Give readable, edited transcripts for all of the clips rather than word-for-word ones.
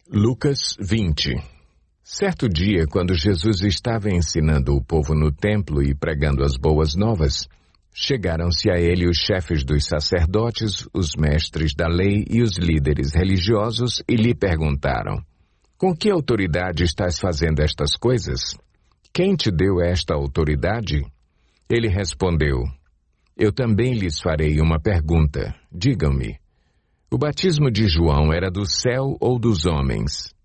Lucas 20. Certo dia, quando Jesus estava ensinando o povo no templo e pregando as boas novas, chegaram-se a ele os chefes dos sacerdotes, os mestres da lei e os líderes religiosos e lhe perguntaram: Com que autoridade estás fazendo estas coisas? Quem te deu esta autoridade? Ele respondeu: Eu também lhes farei uma pergunta. Digam-me, o batismo de João era do céu ou dos homens?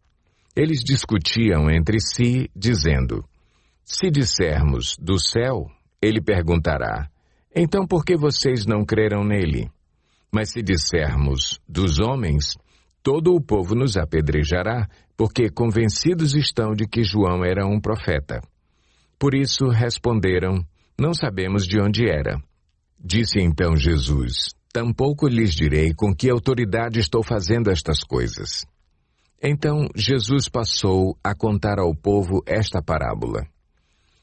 Eles discutiam entre si, dizendo: Se dissermos do céu, ele perguntará: Então por que vocês não creram nele? Mas se dissermos dos homens, todo o povo nos apedrejará, porque convencidos estão de que João era um profeta. Por isso responderam: Não sabemos de onde era. Disse então Jesus: Tampouco lhes direi com que autoridade estou fazendo estas coisas. Então Jesus passou a contar ao povo esta parábola.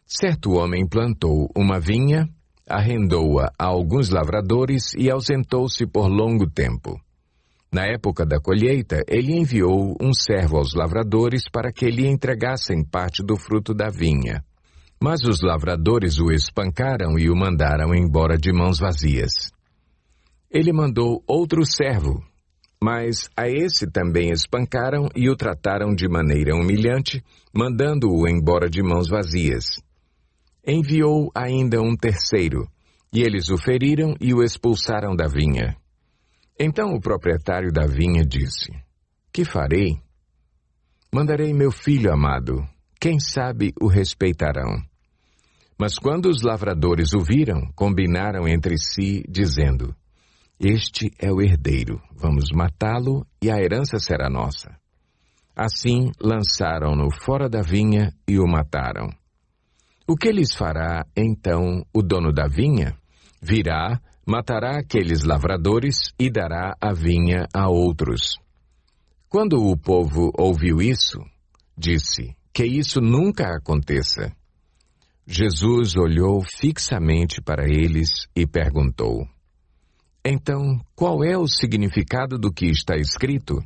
Certo homem plantou uma vinha, arrendou-a a alguns lavradores e ausentou-se por longo tempo. Na época da colheita, ele enviou um servo aos lavradores para que lhe entregassem parte do fruto da vinha. Mas os lavradores o espancaram e o mandaram embora de mãos vazias. Ele mandou outro servo, mas a esse também espancaram e o trataram de maneira humilhante, mandando-o embora de mãos vazias. Enviou ainda um terceiro, e eles o feriram e o expulsaram da vinha. Então o proprietário da vinha disse: Que farei? Mandarei meu filho amado, quem sabe o respeitarão. Mas quando os lavradores o viram, combinaram entre si, dizendo: Este é o herdeiro, vamos matá-lo e a herança será nossa. Assim lançaram-no fora da vinha e o mataram. O que lhes fará, então, o dono da vinha? Virá, matará aqueles lavradores e dará a vinha a outros. Quando o povo ouviu isso, disse: Que isso nunca aconteça. Jesus olhou fixamente para eles e perguntou: Então, qual é o significado do que está escrito?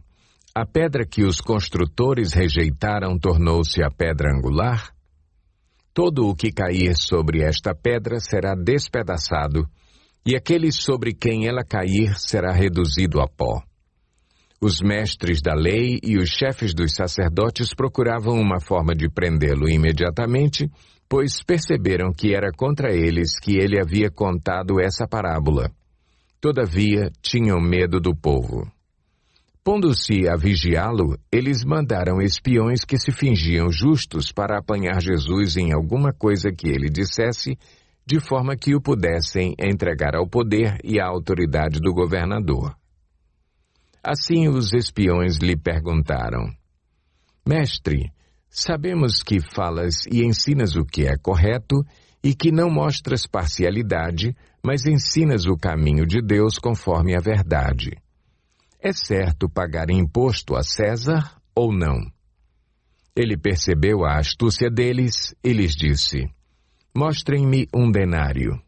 A pedra que os construtores rejeitaram tornou-se a pedra angular? Todo o que cair sobre esta pedra será despedaçado, e aquele sobre quem ela cair será reduzido a pó. Os mestres da lei e os chefes dos sacerdotes procuravam uma forma de prendê-lo imediatamente, pois perceberam que era contra eles que ele havia contado essa parábola. Todavia, tinham medo do povo. Pondo-se a vigiá-lo, eles mandaram espiões que se fingiam justos para apanhar Jesus em alguma coisa que ele dissesse, de forma que o pudessem entregar ao poder e à autoridade do governador. Assim os espiões lhe perguntaram: Mestre, sabemos que falas e ensinas o que é correto e que não mostras parcialidade, mas ensinas o caminho de Deus conforme a verdade. É certo pagar imposto a César ou não? Ele percebeu a astúcia deles e lhes disse: Mostrem-me um denário.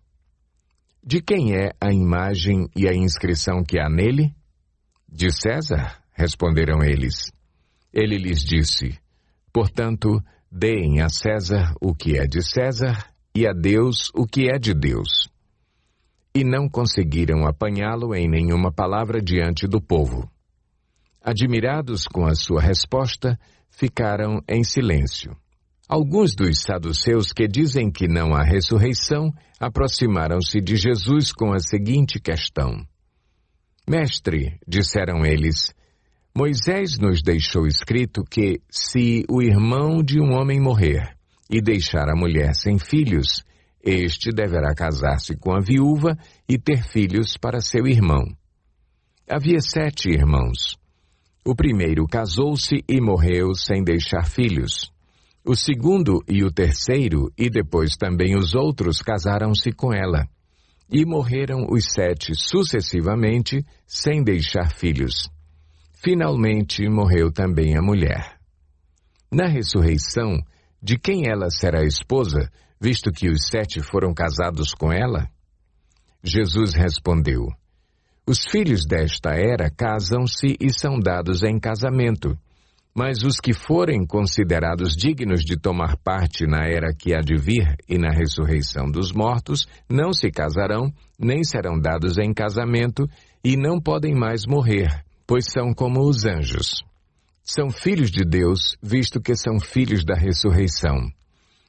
De quem é a imagem e a inscrição que há nele? De César, responderam eles. Ele lhes disse: Portanto, deem a César o que é de César e a Deus o que é de Deus. E não conseguiram apanhá-lo em nenhuma palavra diante do povo. Admirados com a sua resposta, ficaram em silêncio. Alguns dos saduceus que dizem que não há ressurreição aproximaram-se de Jesus com a seguinte questão: Mestre, disseram eles, Moisés nos deixou escrito que, se o irmão de um homem morrer e deixar a mulher sem filhos, este deverá casar-se com a viúva e ter filhos para seu irmão. Havia 7 irmãos. O primeiro casou-se e morreu sem deixar filhos. O segundo e o terceiro, e depois também os outros, casaram-se com ela. E morreram os 7 sucessivamente, sem deixar filhos. Finalmente morreu também a mulher. Na ressurreição, de quem ela será esposa, visto que os 7 foram casados com ela? Jesus respondeu: Os filhos desta era casam-se e são dados em casamento, Mas os que forem considerados dignos de tomar parte na era que há de vir e na ressurreição dos mortos, não se casarão, nem serão dados em casamento, e não podem mais morrer, pois são como os anjos. São filhos de Deus, visto que são filhos da ressurreição.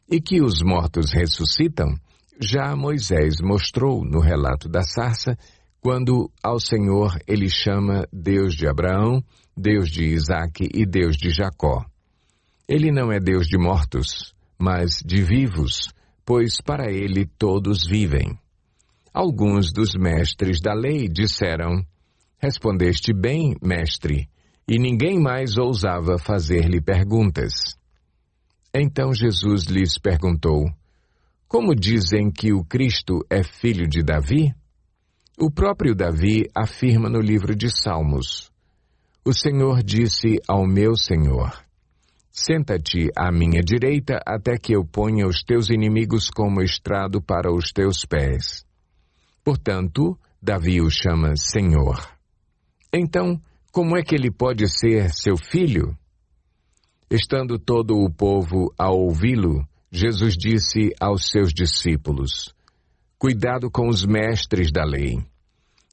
E que os mortos ressuscitam, já Moisés mostrou no relato da sarça, quando ao Senhor ele chama Deus de Abraão, Deus de Isaque e Deus de Jacó. Ele não é Deus de mortos, mas de vivos, pois para ele todos vivem. Alguns dos mestres da lei disseram: Respondeste bem, mestre, e ninguém mais ousava fazer-lhe perguntas. Então Jesus lhes perguntou: Como dizem que o Cristo é filho de Davi? O próprio Davi afirma no livro de Salmos: O Senhor disse ao meu Senhor: Senta-te à minha direita até que eu ponha os teus inimigos como estrado para os teus pés. Portanto, Davi o chama Senhor. Então, como é que ele pode ser seu filho? Estando todo o povo a ouvi-lo, Jesus disse aos seus discípulos: Cuidado com os mestres da lei.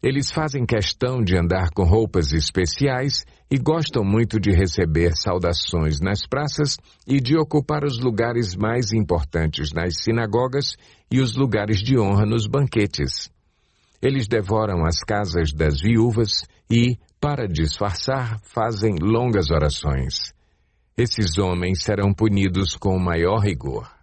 Eles fazem questão de andar com roupas especiais e gostam muito de receber saudações nas praças e de ocupar os lugares mais importantes nas sinagogas e os lugares de honra nos banquetes. Eles devoram as casas das viúvas e, para disfarçar, fazem longas orações. Esses homens serão punidos com maior rigor.